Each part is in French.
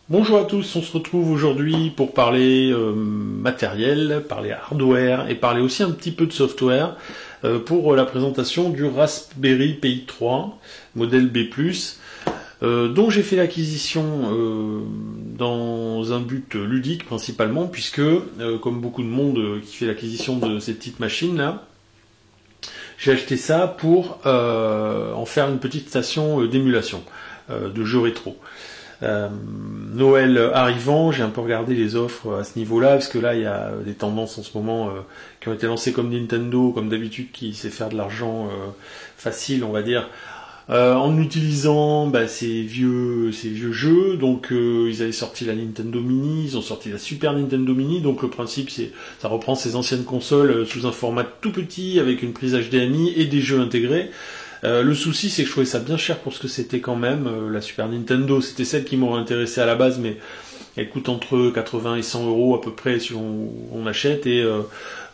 Bonjour à tous, on se retrouve aujourd'hui pour parler matériel, parler hardware et parler aussi un petit peu de software pour la présentation du Raspberry Pi 3 modèle B+, dont j'ai fait l'acquisition dans un but ludique principalement, puisque comme beaucoup de monde qui fait l'acquisition de ces petites machines là, j'ai acheté ça pour en faire une petite station d'émulation de jeux rétro. Noël arrivant, j'ai un peu regardé les offres à ce niveau-là, parce que là il y a des tendances en ce moment qui ont été lancées comme Nintendo, comme d'habitude, qui sait faire de l'argent facile, on va dire, en utilisant ces vieux jeux. Donc ils avaient sorti la Nintendo Mini, ils ont sorti la Super Nintendo Mini, donc le principe c'est ça reprend ces anciennes consoles sous un format tout petit avec une prise HDMI et des jeux intégrés. Le souci, c'est que je trouvais ça bien cher pour ce que c'était quand même. La Super Nintendo, c'était celle qui m'aurait intéressé à la base, mais elle coûte entre 80 et 100 euros à peu près si on achète. Et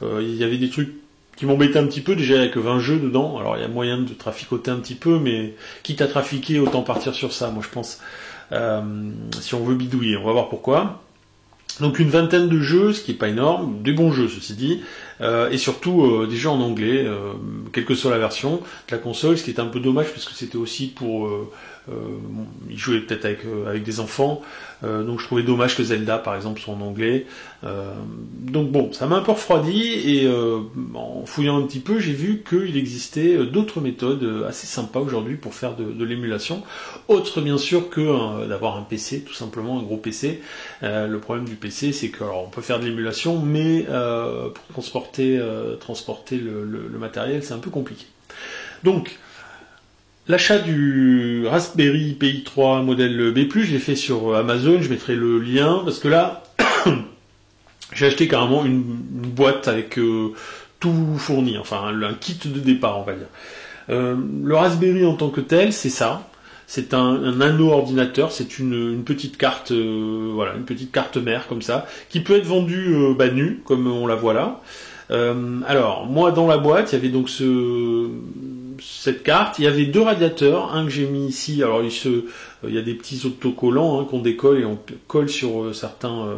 il y avait des trucs qui m'embêtaient un petit peu, déjà avec 20 jeux dedans. Alors il y a moyen de traficoter un petit peu, mais quitte à trafiquer, autant partir sur ça, moi je pense, si on veut bidouiller. On va voir pourquoi. Donc une vingtaine de jeux, ce qui est pas énorme, des bons jeux ceci dit, et surtout des jeux en anglais, quelle que soit la version de la console, ce qui est un peu dommage parce que c'était aussi pour y jouer peut-être avec des enfants, donc je trouvais dommage que Zelda par exemple soit en anglais. Donc bon, ça m'a un peu refroidi, et en fouillant un petit peu, j'ai vu qu'il existait d'autres méthodes assez sympas aujourd'hui pour faire de l'émulation, autre bien sûr que d'avoir un PC, tout simplement un gros PC. Le problème du PC, c'est que alors, on peut faire de l'émulation, mais pour transporter le matériel, c'est un peu compliqué. Donc, l'achat du Raspberry Pi 3 modèle B+, je l'ai fait sur Amazon, je mettrai le lien, parce que là, j'ai acheté carrément une boîte avec tout fourni, enfin un kit de départ, on va dire. Le Raspberry en tant que tel, c'est ça. C'est un nano ordinateur, c'est une petite carte, voilà, une petite carte mère comme ça, qui peut être vendue nue, comme on la voit là. Alors, moi dans la boîte, il y avait donc cette carte, il y avait deux radiateurs, un que j'ai mis ici, alors il y a des petits autocollants qu'on décolle et on colle sur certains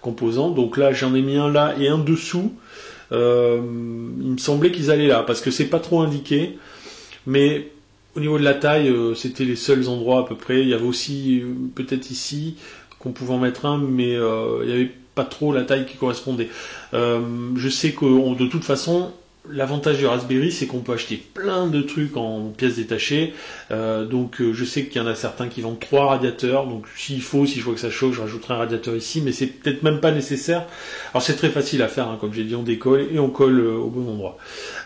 composants, donc là j'en ai mis un là et un dessous. Il me semblait qu'ils allaient là, parce que c'est pas trop indiqué, mais au niveau de la taille, c'était les seuls endroits à peu près. Il y avait aussi peut-être ici qu'on pouvait en mettre un, mais il n'y avait pas trop la taille qui correspondait. Je sais que de toute façon, l'avantage du Raspberry, c'est qu'on peut acheter plein de trucs en pièces détachées. Donc je sais qu'il y en a certains qui vendent 3 radiateurs. Donc s'il faut, si je vois que ça chauffe, je rajouterai un radiateur ici, mais c'est peut-être même pas nécessaire. Alors c'est très facile à faire, comme j'ai dit, on décolle et on colle au bon endroit.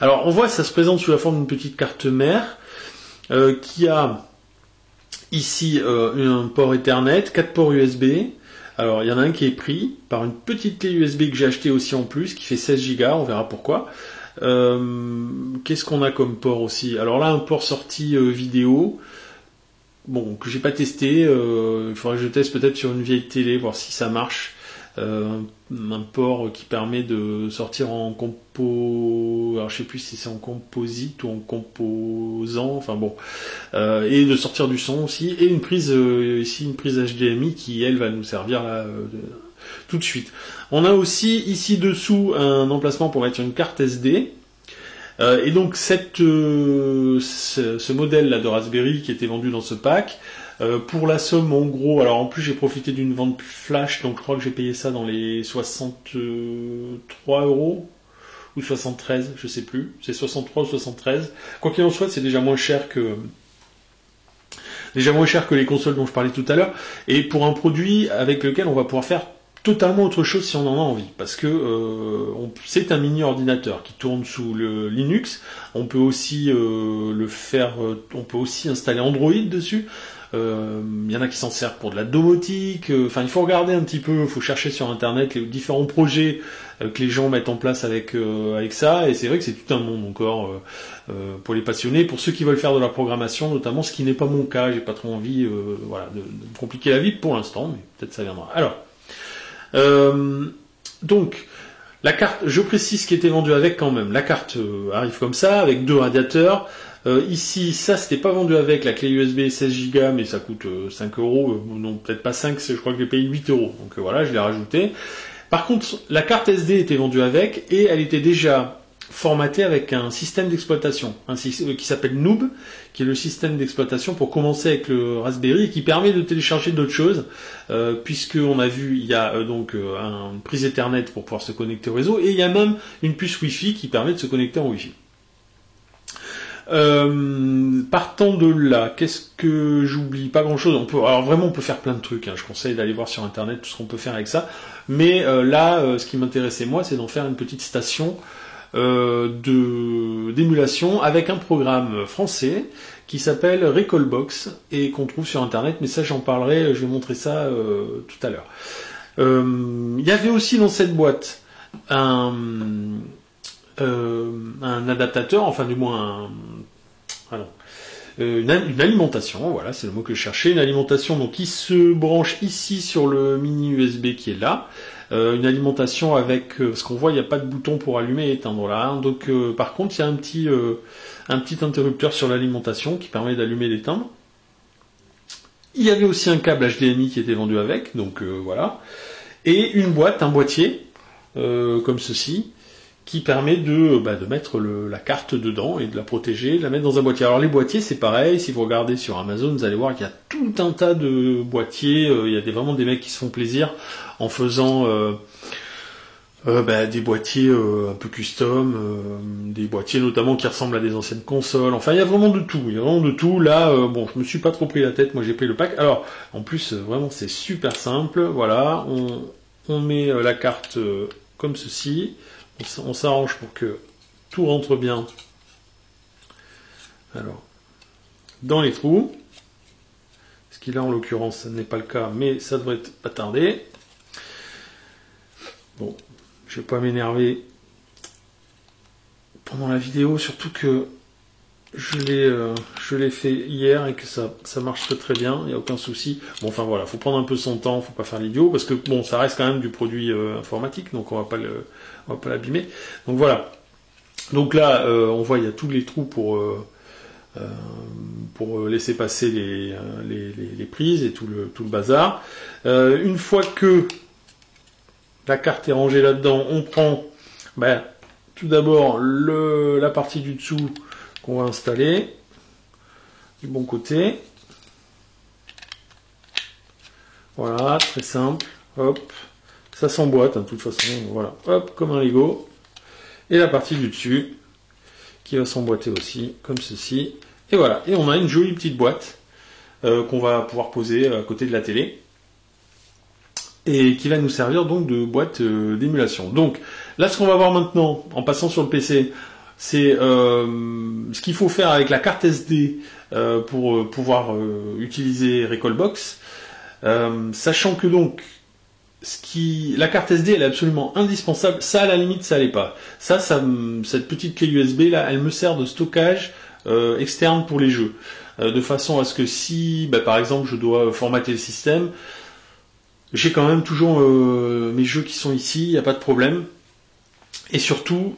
Alors on voit, ça se présente sous la forme d'une petite carte mère. Qui a ici un port Ethernet, 4 ports USB. Alors il y en a un qui est pris par une petite clé USB que j'ai acheté aussi en plus, qui fait 16 Go, on verra pourquoi. Qu'est-ce qu'on a comme port aussi? Alors là, un port sortie vidéo, bon, que j'ai pas testé, il faudrait que je teste peut-être sur une vieille télé, voir si ça marche. Un port qui permet de sortir en alors je sais plus si c'est en composite ou en composant, enfin bon, et de sortir du son aussi, et une prise ici, une prise HDMI qui elle va nous servir là tout de suite. On a aussi ici dessous un emplacement pour mettre une carte SD. Et donc ce modèle là de Raspberry qui était vendu dans ce pack, pour la somme en gros, alors en plus j'ai profité d'une vente flash, donc je crois que j'ai payé ça dans les 63 euros ou 73, je sais plus, c'est 63 ou 73. Quoi qu'il en soit, c'est déjà moins cher que les consoles dont je parlais tout à l'heure, et pour un produit avec lequel on va pouvoir faire totalement autre chose si on en a envie, parce que c'est un mini ordinateur qui tourne sous le Linux. On peut aussi on peut aussi installer Android dessus. Il y en a qui s'en servent pour de la domotique. Enfin, il faut regarder un petit peu, il faut chercher sur internet les différents projets que les gens mettent en place avec ça. Et c'est vrai que c'est tout un monde encore pour les passionnés, pour ceux qui veulent faire de la programmation, notamment, ce qui n'est pas mon cas. J'ai pas trop envie, de me compliquer la vie pour l'instant, mais peut-être ça viendra. Alors. Donc, la carte, je précise ce qui était vendu avec quand même. La carte arrive comme ça, avec 2 radiateurs. Ici, ça c'était pas vendu avec la clé USB 16 Go, mais ça coûte 5 euros, non peut-être pas 5, je crois que j'ai payé 8 euros, donc voilà, je l'ai rajouté. Par contre, la carte SD était vendue avec, et elle était déjà formatée avec un système d'exploitation, qui s'appelle Noob, qui est le système d'exploitation pour commencer avec le Raspberry, et qui permet de télécharger d'autres choses, puisqu'on a vu, il y a donc une prise Ethernet pour pouvoir se connecter au réseau, et il y a même une puce Wi-Fi qui permet de se connecter en Wi-Fi. Partant de là, qu'est-ce que j'oublie? Pas grand chose. Alors vraiment, on peut faire plein de trucs. Je conseille d'aller voir sur internet tout ce qu'on peut faire avec ça. Mais là, ce qui m'intéressait moi, c'est d'en faire une petite station d'émulation avec un programme français qui s'appelle Recalbox et qu'on trouve sur internet. Mais ça, j'en parlerai. Je vais montrer ça tout à l'heure. Il y avait aussi dans cette boîte un adaptateur, enfin du moins une alimentation, voilà, c'est le mot que je cherchais, une alimentation donc qui se branche ici sur le mini USB qui est là, une alimentation avec, parce qu'on voit il n'y a pas de bouton pour allumer et éteindre là, donc par contre il y a un petit interrupteur sur l'alimentation qui permet d'allumer et d'éteindre. Il y avait aussi un câble HDMI qui était vendu avec, donc voilà, et une boîte, un boîtier comme ceci, qui permet de mettre la carte dedans et de la protéger, de la mettre dans un boîtier. Alors les boîtiers, c'est pareil, si vous regardez sur Amazon, vous allez voir qu'il y a tout un tas de boîtiers, il y a vraiment des mecs qui se font plaisir en faisant des boîtiers un peu custom, des boîtiers notamment qui ressemblent à des anciennes consoles, enfin il y a vraiment de tout, là, bon, je me suis pas trop pris la tête, moi j'ai pris le pack. Alors, en plus, vraiment c'est super simple, voilà, on met la carte comme ceci. On s'arrange pour que tout rentre bien. Alors, dans les trous. Ce qui là en l'occurrence, ce n'est pas le cas, mais ça devrait pas tarder. Bon, je vais pas m'énerver pendant la vidéo, surtout que je l'ai fait hier et que ça marche très très bien, il n'y a aucun souci. Bon, enfin voilà, faut prendre un peu son temps, faut pas faire l'idiot, parce que bon, ça reste quand même du produit informatique, donc on va pas l'abîmer. Donc voilà. Donc là, on voit il y a tous les trous pour laisser passer les prises et tout le bazar. Une fois que la carte est rangée là-dedans, on prend tout d'abord la partie du dessous qu'on va installer du bon côté. Voilà, très simple. Hop, ça s'emboîte, de toute façon. Voilà, hop, comme un Lego. Et la partie du dessus qui va s'emboîter aussi, comme ceci. Et voilà, et on a une jolie petite boîte qu'on va pouvoir poser à côté de la télé et qui va nous servir donc de boîte d'émulation. Donc là, ce qu'on va voir maintenant, en passant sur le PC, c'est ce qu'il faut faire avec la carte SD pour pouvoir utiliser Recalbox, sachant que donc la carte SD elle est absolument indispensable. Ça à la limite ça l'est pas. Cette petite clé USB là, elle me sert de stockage externe pour les jeux, de façon à ce que si par exemple je dois formater le système, j'ai quand même toujours mes jeux qui sont ici, il n'y a pas de problème. Et surtout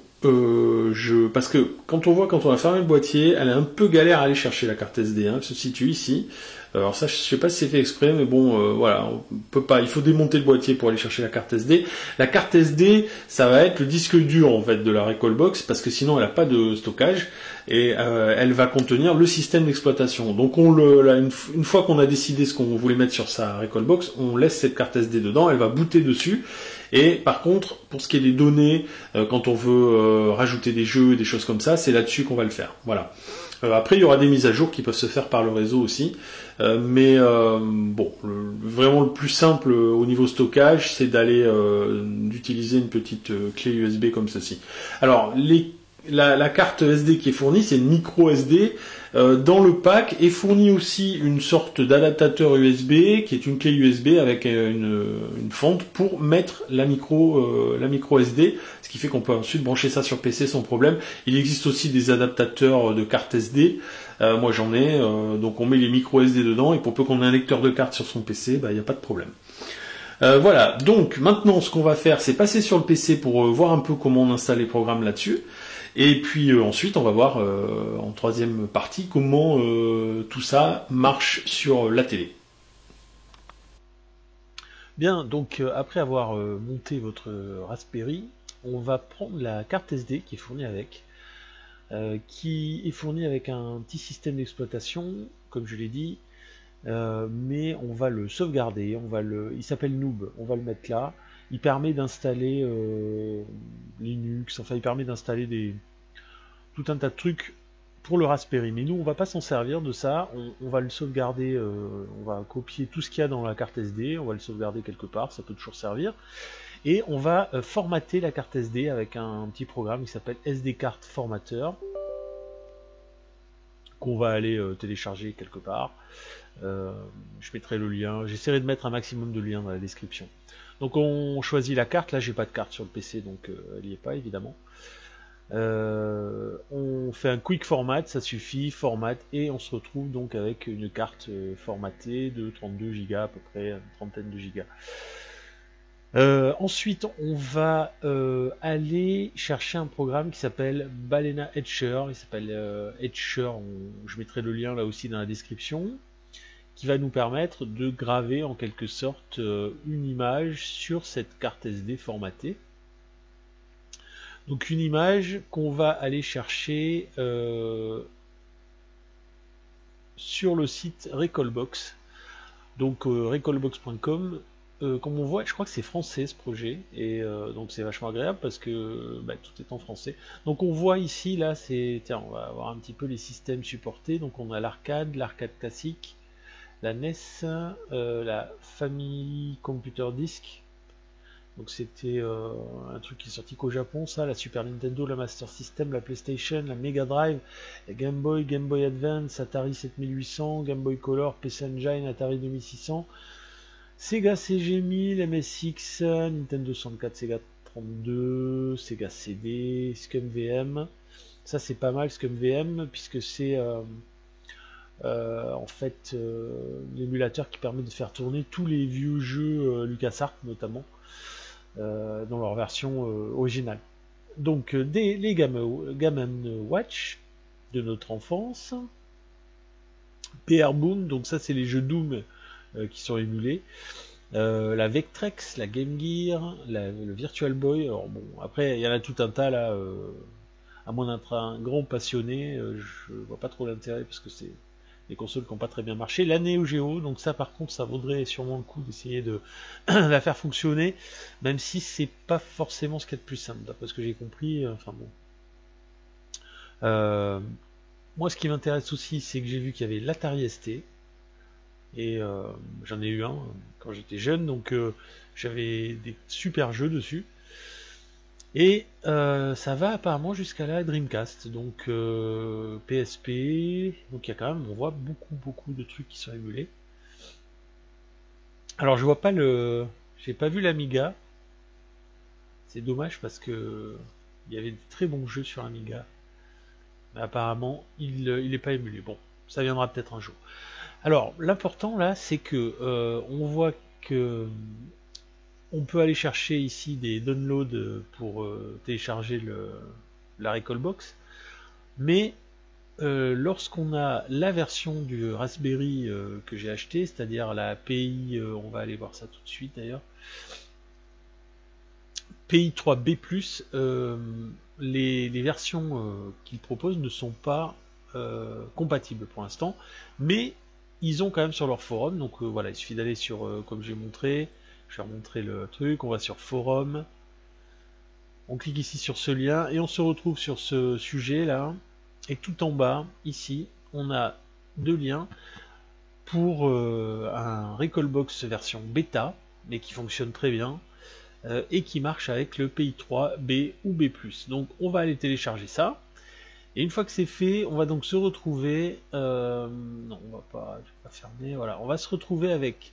parce que quand on a fermé le boîtier, elle est un peu galère à aller chercher la carte SD, elle se situe ici. Alors ça, je sais pas si c'est fait exprès, mais bon, voilà, on peut pas. Il faut démonter le boîtier pour aller chercher la carte SD. La carte SD, ça va être le disque dur en fait de la Recalbox, parce que sinon elle n'a pas de stockage et elle va contenir le système d'exploitation. Donc une fois qu'on a décidé ce qu'on voulait mettre sur sa Recalbox, on laisse cette carte SD dedans, elle va booter dessus. Et par contre, pour ce qui est des données, quand on veut rajouter des jeux, des choses comme ça, c'est là-dessus qu'on va le faire. Voilà. Après, il y aura des mises à jour qui peuvent se faire par le réseau aussi. Mais bon, vraiment le plus simple au niveau stockage, c'est d'utiliser une petite clé USB comme ceci. Alors, la carte SD qui est fournie, c'est une micro SD. Dans le pack est fournie aussi une sorte d'adaptateur USB qui est une clé USB avec une fente pour mettre la micro SD, ce qui fait qu'on peut ensuite brancher ça sur PC sans problème. Il existe aussi des adaptateurs de carte SD. Moi j'en ai, donc on met les micro SD dedans et pour peu qu'on ait un lecteur de carte sur son PC, il n'y a pas de problème. Voilà, donc maintenant ce qu'on va faire, c'est passer sur le PC pour voir un peu comment on installe les programmes là-dessus. Et puis ensuite, on va voir en troisième partie comment tout ça marche sur la télé. Bien, donc après avoir monté votre Raspberry, on va prendre la carte SD qui est fournie avec un petit système d'exploitation, comme je l'ai dit, mais on va le sauvegarder, il s'appelle Noob, on va le mettre là. Il permet d'installer Linux, enfin il permet d'installer tout un tas de trucs pour le Raspberry. Mais nous on va pas s'en servir de ça, on va le sauvegarder, on va copier tout ce qu'il y a dans la carte SD, on va le sauvegarder quelque part, ça peut toujours servir. Et on va formater la carte SD avec un petit programme qui s'appelle SD Card Formatter, qu'on va aller télécharger quelque part. Je mettrai le lien, j'essaierai de mettre un maximum de liens dans la description. Donc on choisit la carte, là j'ai pas de carte sur le PC donc elle n'y est pas évidemment. On fait un quick format, ça suffit, format, et on se retrouve donc avec une carte formatée de 32 Go à peu près, une trentaine de gigas. Ensuite, on va aller chercher un programme qui s'appelle Balena Etcher. Il s'appelle Etcher, je mettrai le lien là aussi dans la description, qui va nous permettre de graver en quelque sorte une image sur cette carte SD formatée. Donc une image qu'on va aller chercher sur le site Recalbox. Donc recalbox.com. Comme on voit, je crois que c'est français ce projet, et donc c'est vachement agréable parce que tout est en français. Donc on voit ici, là, tiens, on va voir un petit peu les systèmes supportés. Donc on a l'arcade classique, la NES, la Family Computer Disk. Donc c'était un truc qui est sorti qu'au Japon, ça, la Super Nintendo, la Master System, la PlayStation, la Mega Drive, la Game Boy Advance, Atari 7800, Game Boy Color, PC Engine, Atari 2600. Sega CG1000, MSX, Nintendo 64, Sega 32, Sega CD, ScumVM. Ça c'est pas mal ScumVM puisque c'est en fait l'émulateur qui permet de faire tourner tous les vieux jeux LucasArts notamment dans leur version originale. Donc les Game Watch de notre enfance, PR Boom, donc ça c'est les jeux Doom qui sont émulés, la Vectrex, la Game Gear, le Virtual Boy. Alors bon, après il y en a tout un tas là, à moins d'être un grand passionné, je vois pas trop l'intérêt parce que c'est des consoles qui n'ont pas très bien marché. La Neo Geo, donc ça par contre ça vaudrait sûrement le coup d'essayer de la faire fonctionner, même si c'est pas forcément ce qu'il y a de plus simple, d'après ce que j'ai compris, enfin bon. Moi ce qui m'intéresse aussi c'est que j'ai vu qu'il y avait l'Atari ST, et j'en ai eu un quand j'étais jeune, donc j'avais des super jeux dessus. Et ça va apparemment jusqu'à la Dreamcast, donc PSP, donc il y a quand même, on voit beaucoup de trucs qui sont émulés. Alors je vois pas j'ai pas vu l'Amiga, c'est dommage parce que il y avait de très bons jeux sur Amiga, mais apparemment il est pas émulé. Bon, ça viendra peut-être un jour. Alors l'important là, c'est que on voit que on peut aller chercher ici des downloads pour télécharger la Recalbox, mais lorsqu'on a la version du Raspberry que j'ai acheté, c'est-à-dire la API, on va aller voir ça tout de suite d'ailleurs, PI3B+, les versions qu'ils proposent ne sont pas compatibles pour l'instant, mais ils ont quand même sur leur forum, donc voilà, il suffit d'aller sur, comme j'ai montré, je vais remontrer le truc, on va sur forum, on clique ici sur ce lien, et on se retrouve sur ce sujet là, et tout en bas, ici, on a deux liens pour un Recalbox version bêta, mais qui fonctionne très bien, et qui marche avec le PI3B ou B+. Donc on va aller télécharger ça, et une fois que c'est fait, on va donc se retrouver, non, on va pas fermer, voilà, on va se retrouver avec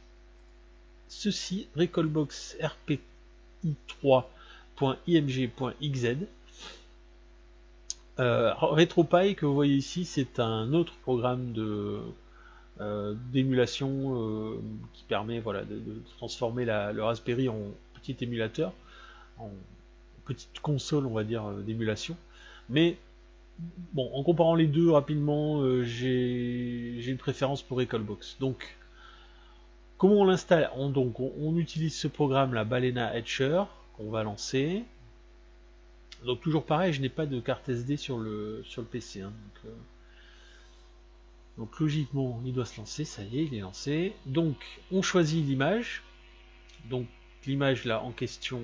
ceci, Recalbox RPI3.img.xz. RetroPie que vous voyez ici, c'est un autre programme d'émulation qui permet voilà, de transformer le Raspberry en petit émulateur, en petite console on va dire d'émulation. Mais bon, en comparant les deux rapidement, j'ai une préférence pour Recalbox. Donc, comment on l'installe? On utilise ce programme, la Balena Etcher, qu'on va lancer. Donc toujours pareil, je n'ai pas de carte SD sur le PC. Hein, donc logiquement, il doit se lancer, ça y est, il est lancé. Donc on choisit l'image. Donc l'image là en question,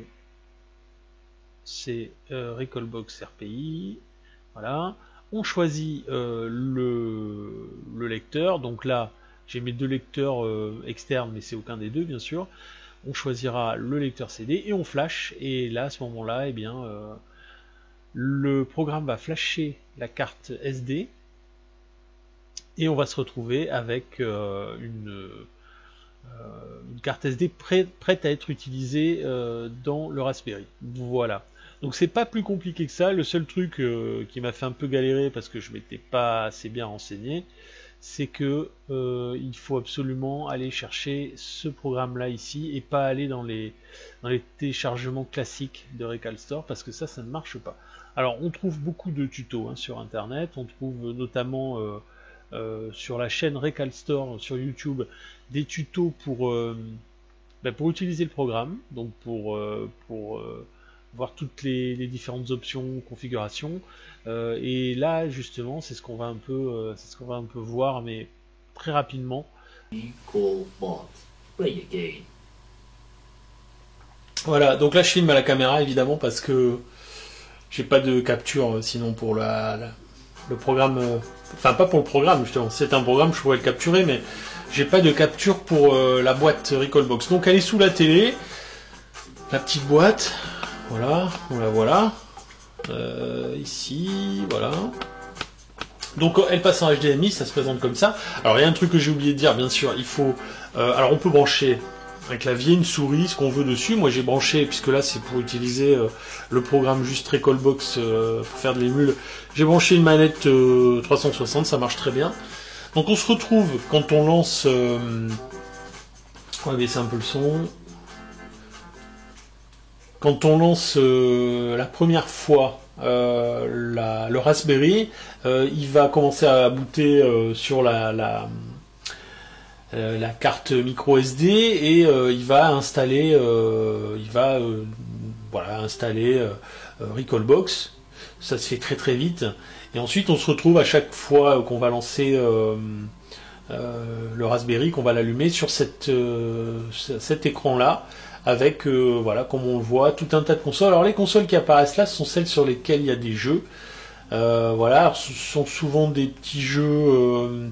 c'est Recalbox RPI. Voilà. On choisit le lecteur. Donc là, j'ai mes deux lecteurs externes, mais c'est aucun des deux, bien sûr. On choisira le lecteur CD et on flash. Et là, à ce moment-là, eh bien, le programme va flasher la carte SD et on va se retrouver avec une carte SD prête à être utilisée dans le Raspberry. Voilà. Donc c'est pas plus compliqué que ça. Le seul truc qui m'a fait un peu galérer parce que je m'étais pas assez bien renseigné, c'est que il faut absolument aller chercher ce programme là ici et pas aller dans les téléchargements classiques de Recalstore parce que ça ne marche pas. Alors on trouve beaucoup de tutos sur internet, on trouve notamment sur la chaîne Recalstore sur YouTube des tutos pour utiliser le programme, donc pour voir toutes les différentes options, configurations. Et là justement c'est ce qu'on va un peu voir, mais très rapidement. Voilà, donc là je filme à la caméra évidemment parce que j'ai pas de capture sinon pour le programme, enfin pas pour le programme justement, si c'est un programme je pourrais le capturer, mais j'ai pas de capture pour la boîte Recalbox. Donc elle est sous la télé, la petite boîte, voilà, on la voilà, ici, voilà. Donc elle passe en HDMI, ça se présente comme ça. Alors il y a un truc que j'ai oublié de dire, bien sûr, il faut, alors on peut brancher un clavier, une souris, ce qu'on veut dessus. Moi j'ai branché, puisque là c'est pour utiliser le programme juste Recalbox pour faire de l'émule, j'ai branché une manette 360, ça marche très bien. Donc on se retrouve quand on lance, on va baisser un peu le son, quand on lance la première fois le Raspberry, il va commencer à booter sur la carte micro SD et il va installer installer Recalbox. Ça se fait très très vite et ensuite on se retrouve à chaque fois qu'on va lancer le Raspberry, qu'on va l'allumer sur cet écran là avec voilà, comme on le voit, tout un tas de consoles. Alors les consoles qui apparaissent là, ce sont celles sur lesquelles il y a des jeux. Voilà, alors, ce sont souvent des petits jeux.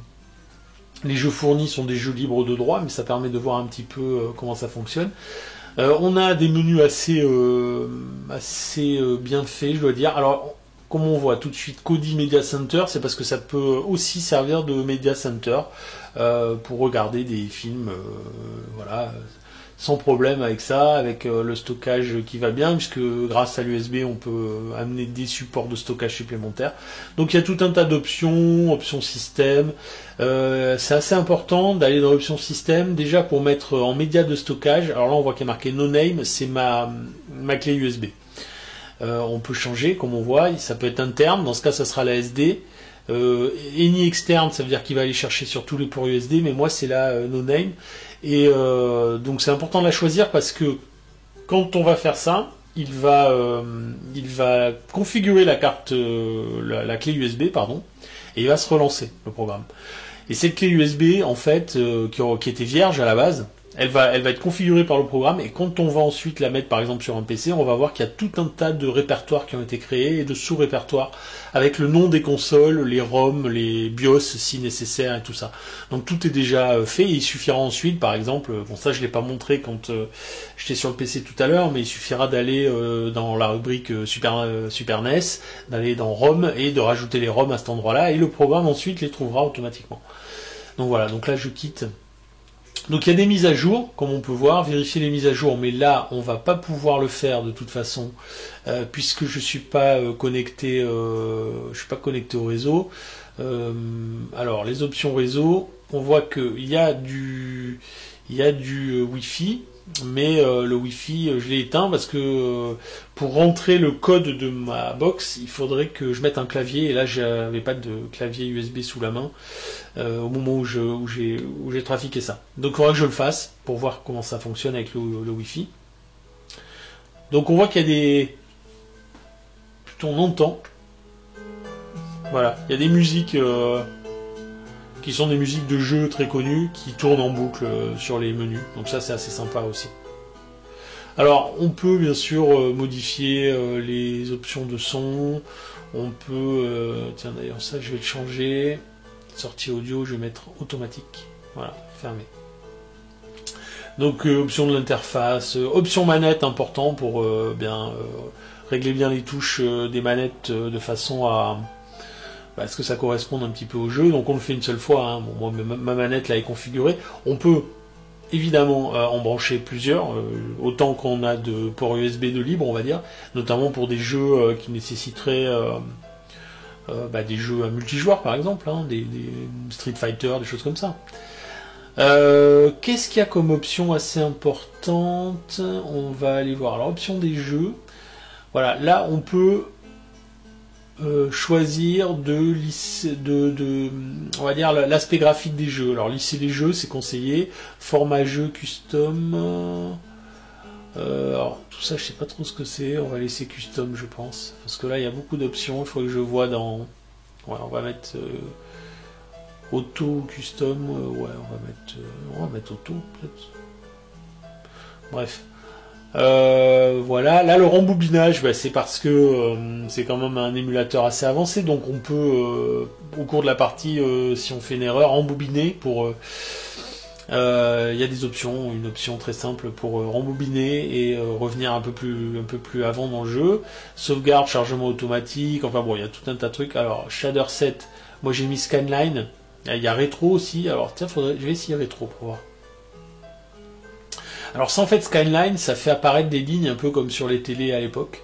Les jeux fournis sont des jeux libres de droit, mais ça permet de voir un petit peu comment ça fonctionne. On a des menus assez bien faits, je dois dire. Alors, comme on voit tout de suite, Kodi Media Center, c'est parce que ça peut aussi servir de Media Center pour regarder des films, voilà, sans problème avec ça, avec le stockage qui va bien, puisque grâce à l'USB on peut amener des supports de stockage supplémentaires. Donc il y a tout un tas d'options, options système. C'est assez important d'aller dans l'option système, déjà pour mettre en média de stockage. Alors là on voit qu'il y a marqué No Name, c'est ma clé USB. On peut changer, comme on voit, ça peut être interne, dans ce cas ça sera la SD. Any externe, ça veut dire qu'il va aller chercher sur tous les ports USB, mais moi c'est la No Name. Et donc c'est important de la choisir parce que quand on va faire ça, il va configurer la carte, la clé USB, pardon, et il va se relancer le programme. Et cette clé USB, en fait, qui était vierge à la base, elle va être configurée par le programme, et quand on va ensuite la mettre par exemple sur un PC, on va voir qu'il y a tout un tas de répertoires qui ont été créés et de sous-répertoires avec le nom des consoles, les ROM, les BIOS si nécessaire et tout ça. Donc tout est déjà fait, et il suffira ensuite, par exemple, bon ça je l'ai pas montré quand j'étais sur le PC tout à l'heure, mais il suffira d'aller dans la rubrique Super NES, d'aller dans ROM et de rajouter les ROM à cet endroit-là, et le programme ensuite les trouvera automatiquement. Donc voilà, donc là je quitte. Donc il y a des mises à jour, comme on peut voir, vérifier les mises à jour, mais là on va pas pouvoir le faire de toute façon, puisque je suis pas connecté au réseau. Alors les options réseau, on voit qu'il y a du Wi-Fi, mais le Wi-Fi, je l'ai éteint parce que pour rentrer le code de ma box, il faudrait que je mette un clavier, et là j'avais pas de clavier USB sous la main au moment où j'ai trafiqué ça. Donc il faudra que je le fasse pour voir comment ça fonctionne avec le Wi-Fi. Donc on voit qu'il y a des... on entend. Voilà, il y a des musiques qui sont des musiques de jeux très connues qui tournent en boucle sur les menus. Donc ça c'est assez sympa aussi. Alors on peut bien sûr modifier les options de son. On peut... tiens d'ailleurs ça je vais le changer. Sortie audio, je vais mettre automatique. Voilà, fermé. Donc option de l'interface, option manette important pour régler bien les touches des manettes de façon à ce que ça corresponde un petit peu au jeu. Donc on le fait une seule fois, hein. Bon, moi ma manette là est configurée. On peut évidemment en brancher plusieurs, autant qu'on a de ports USB de libre on va dire, notamment pour des jeux qui nécessiteraient des jeux à multijoueurs par exemple, hein, des Street Fighter, des choses comme ça. Qu'est-ce qu'il y a comme option assez importante? On va aller voir. Alors, option des jeux. Voilà, là on peut choisir on va dire l'aspect graphique des jeux. Alors lisser les jeux, c'est conseillé. Format jeu custom. Alors tout ça, je sais pas trop ce que c'est. On va laisser custom, je pense, parce que là il y a beaucoup d'options. Il faut que je vois dans. Ouais, on va mettre. Auto, custom, ouais, on va mettre auto, peut-être. Bref. Voilà, là le rembobinage, c'est parce que c'est quand même un émulateur assez avancé, donc on peut, au cours de la partie, si on fait une erreur, rembobiner pour... il y a des options, une option très simple pour rembobiner et revenir un peu plus avant dans le jeu. Sauvegarde, chargement automatique, enfin bon, il y a tout un tas de trucs. Alors, shader set, moi j'ai mis scanline. Il y a rétro aussi, alors tiens, je vais essayer rétro pour voir. Alors ça en fait scanline, ça fait apparaître des lignes un peu comme sur les télés à l'époque.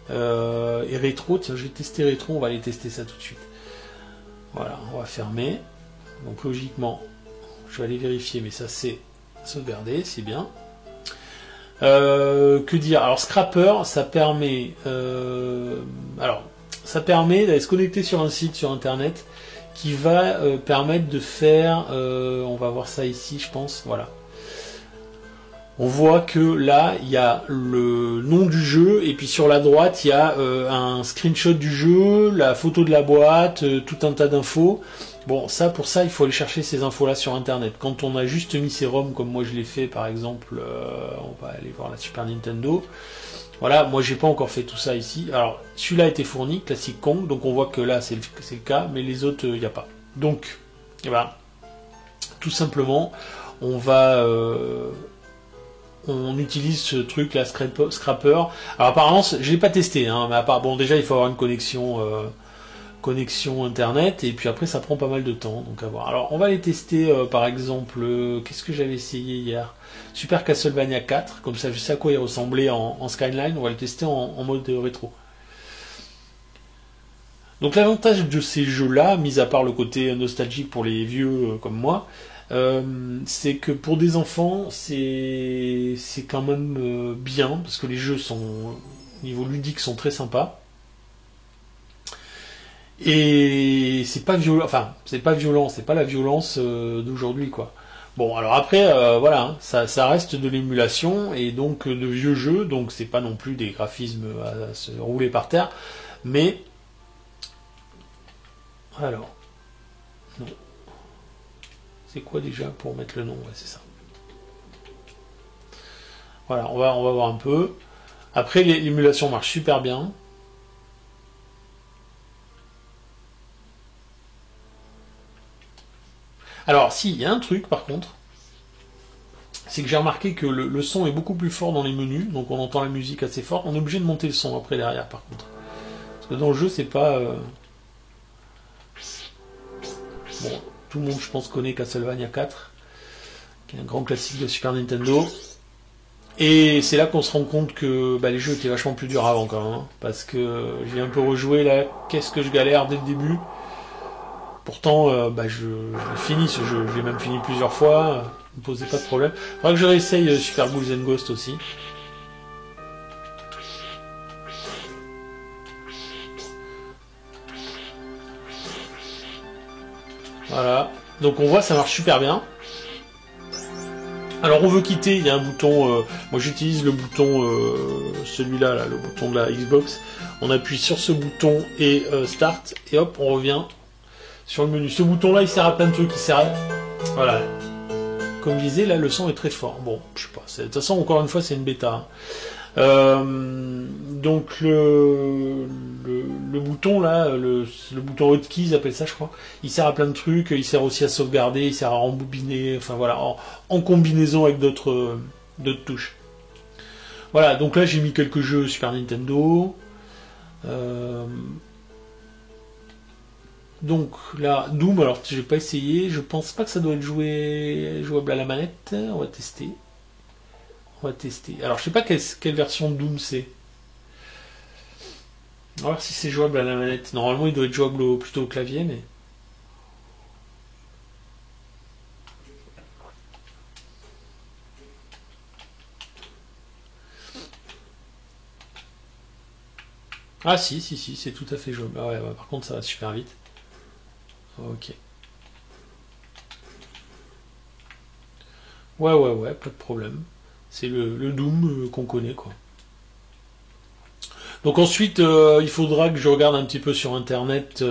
Et rétro, tiens je vais tester rétro, on va aller tester ça tout de suite. Voilà, on va fermer. Donc logiquement, je vais aller vérifier, mais ça c'est sauvegardé, c'est bien. Que dire? Alors Scrapper, ça permet d'aller se connecter sur un site sur internet qui va permettre de faire, on va voir ça ici je pense, voilà. On voit que là il y a le nom du jeu et puis sur la droite il y a un screenshot du jeu, la photo de la boîte, tout un tas d'infos. Bon, pour ça il faut aller chercher ces infos là sur internet. Quand on a juste mis ses ROM comme moi je l'ai fait par exemple, on va aller voir la Super Nintendo. Voilà, moi j'ai pas encore fait tout ça ici. Alors celui-là a été fourni, Classic Kong, donc on voit que là c'est le cas, mais les autres il n'y a pas. Donc, tout simplement, on utilise ce truc là, Scrapper. Alors apparemment, je l'ai pas testé, hein, mais bon déjà il faut avoir une connexion internet, et puis après ça prend pas mal de temps, donc à voir. Alors on va les tester par exemple, qu'est-ce que j'avais essayé hier? Super Castlevania 4, comme ça je sais à quoi il ressemblait en Skyline, on va le tester en mode rétro. Donc l'avantage de ces jeux-là, mis à part le côté nostalgique pour les vieux comme moi, c'est que pour des enfants, c'est quand même bien, parce que les jeux au niveau ludique sont très sympas. Et c'est pas violent, c'est pas la violence d'aujourd'hui quoi. Bon, alors après, voilà, hein, ça reste de l'émulation et donc de vieux jeux, donc c'est pas non plus des graphismes à se rouler par terre, mais alors, non, c'est quoi déjà pour mettre le nom? Ouais, c'est ça. Voilà, on va voir un peu. Après, l'émulation marche super bien. Alors, si, il y a un truc par contre, c'est que j'ai remarqué que le son est beaucoup plus fort dans les menus, donc on entend la musique assez fort. On est obligé de monter le son après derrière par contre. Parce que dans le jeu, c'est pas. Bon, tout le monde, je pense, connaît Castlevania 4, qui est un grand classique de Super Nintendo. Et c'est là qu'on se rend compte que les jeux étaient vachement plus durs avant quand même, hein, parce que j'ai un peu rejoué là, qu'est-ce que je galère dès le début. Pourtant, je l'ai fini ce jeu, je l'ai même fini plusieurs fois. ne posez pas de problème. Faudra que je réessaye Super Ghouls and Ghosts aussi. Voilà. Donc on voit, ça marche super bien. Alors on veut quitter, il y a un bouton, moi j'utilise le bouton, celui-là, là, le bouton de la Xbox. On appuie sur ce bouton et Start, et hop, on revient sur le menu. Ce bouton-là, il sert à plein de trucs, il sert à... Voilà. Comme je disais, là, le son est très fort. Bon, je sais pas, de toute façon, encore une fois, c'est une bêta. Donc le bouton là, le bouton hotkey, ils appellent ça je crois, il sert à plein de trucs, il sert aussi à sauvegarder, il sert à rembobiner, enfin voilà, en combinaison avec d'autres touches. Voilà, donc là j'ai mis quelques jeux Super Nintendo. Donc là, Doom, alors j'ai pas essayé, je pense pas que ça doit être jouable à la manette, on va tester. On va tester. Alors, je sais pas quelle version de Doom c'est. On va voir si c'est jouable à la manette. Normalement, il doit être jouable plutôt au clavier, mais... Ah si, c'est tout à fait jouable. Ah ouais, par contre, ça va super vite. Ok. Ouais, pas de problème. C'est le Doom qu'on connaît, quoi. Donc ensuite, il faudra que je regarde un petit peu sur Internet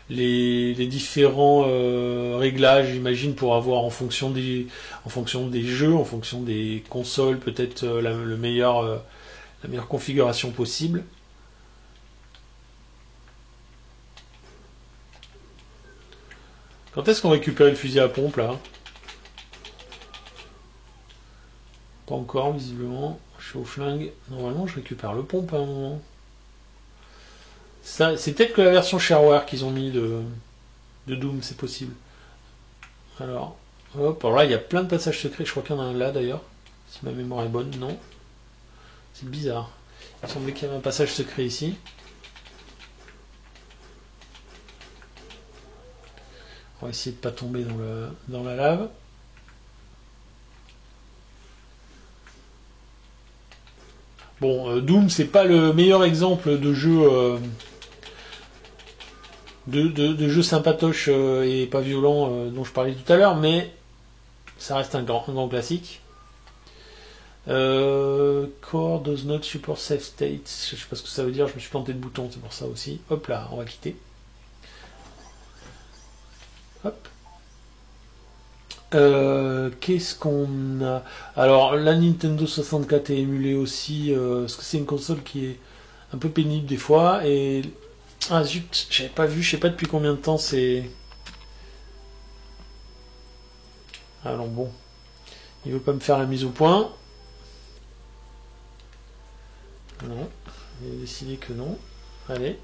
les différents réglages, j'imagine, pour avoir en fonction des jeux, en fonction des consoles, peut-être la meilleure configuration possible. Quand est-ce qu'on récupère le fusil à pompe, là? Pas encore, visiblement. Je suis au flingue. Normalement, je récupère le pompe à un moment. Ça, c'est peut-être que la version shareware qu'ils ont mis de Doom, c'est possible. Alors, hop, alors là, il y a plein de passages secrets. Je crois qu'il y en a un là, d'ailleurs. Si ma mémoire est bonne, non. C'est bizarre. Il semblait qu'il y avait un passage secret ici. On va essayer de pas tomber dans la lave. Bon, Doom, c'est pas le meilleur exemple de jeu de jeu sympatoche et pas violent dont je parlais tout à l'heure, mais ça reste un grand classique. Core does not support save states. Je sais pas ce que ça veut dire, je me suis planté de bouton, c'est pour ça aussi. Hop là, on va quitter. Hop. Qu'est-ce qu'on a? Alors, la Nintendo 64 est émulée aussi, parce que c'est une console qui est un peu pénible des fois, et... Ah zut, j'avais pas vu, je sais pas depuis combien de temps c'est... Alors bon, il veut pas me faire la mise au point. Non, il a décidé que non. Allez.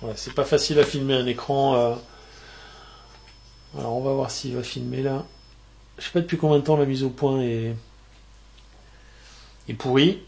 Ouais, c'est pas facile à filmer un écran. Alors on va voir s'il va filmer là. Je sais pas depuis combien de temps la mise au point est pourrie.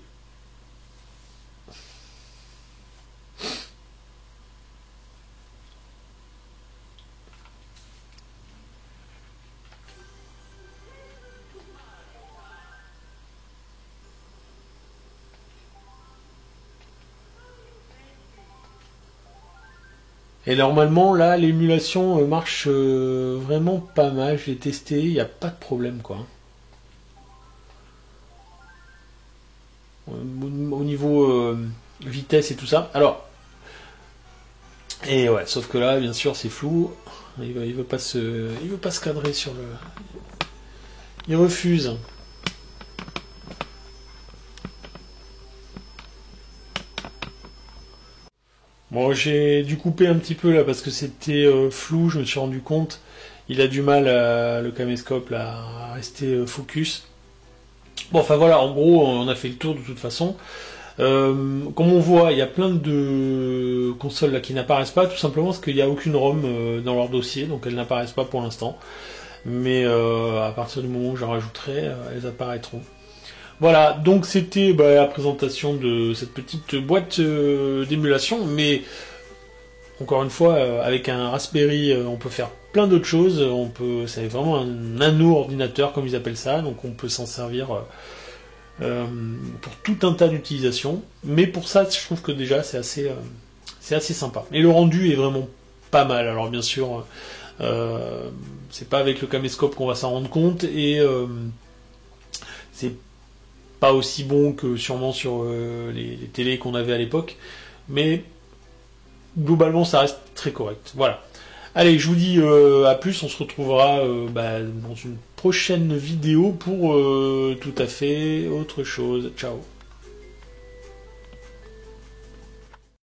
Et normalement, là, l'émulation marche vraiment pas mal. Je l'ai testé, il n'y a pas de problème, quoi. Au niveau vitesse et tout ça. Alors, et ouais, sauf que là, bien sûr, c'est flou. Il veut pas se cadrer sur le... Il refuse. Bon, j'ai dû couper un petit peu là parce que c'était flou, je me suis rendu compte. Il a du mal, le caméscope, là, à rester focus. Bon, enfin voilà, en gros, on a fait le tour de toute façon. Comme on voit, il y a plein de consoles là qui n'apparaissent pas, tout simplement parce qu'il n'y a aucune ROM dans leur dossier, donc elles n'apparaissent pas pour l'instant. Mais à partir du moment où j'en rajouterai, elles apparaîtront. Voilà, donc c'était la présentation de cette petite boîte d'émulation, mais encore une fois, avec un Raspberry, on peut faire plein d'autres choses. C'est vraiment un nano-ordinateur, comme ils appellent ça, donc on peut s'en servir pour tout un tas d'utilisations. Mais pour ça, je trouve que déjà, c'est assez sympa. Et le rendu est vraiment pas mal. Alors bien sûr, c'est pas avec le caméscope qu'on va s'en rendre compte, et c'est pas aussi bon que sûrement sur les télés qu'on avait à l'époque, mais globalement ça reste très correct. Voilà. Allez, je vous dis à plus, on se retrouvera dans une prochaine vidéo pour tout à fait autre chose. Ciao.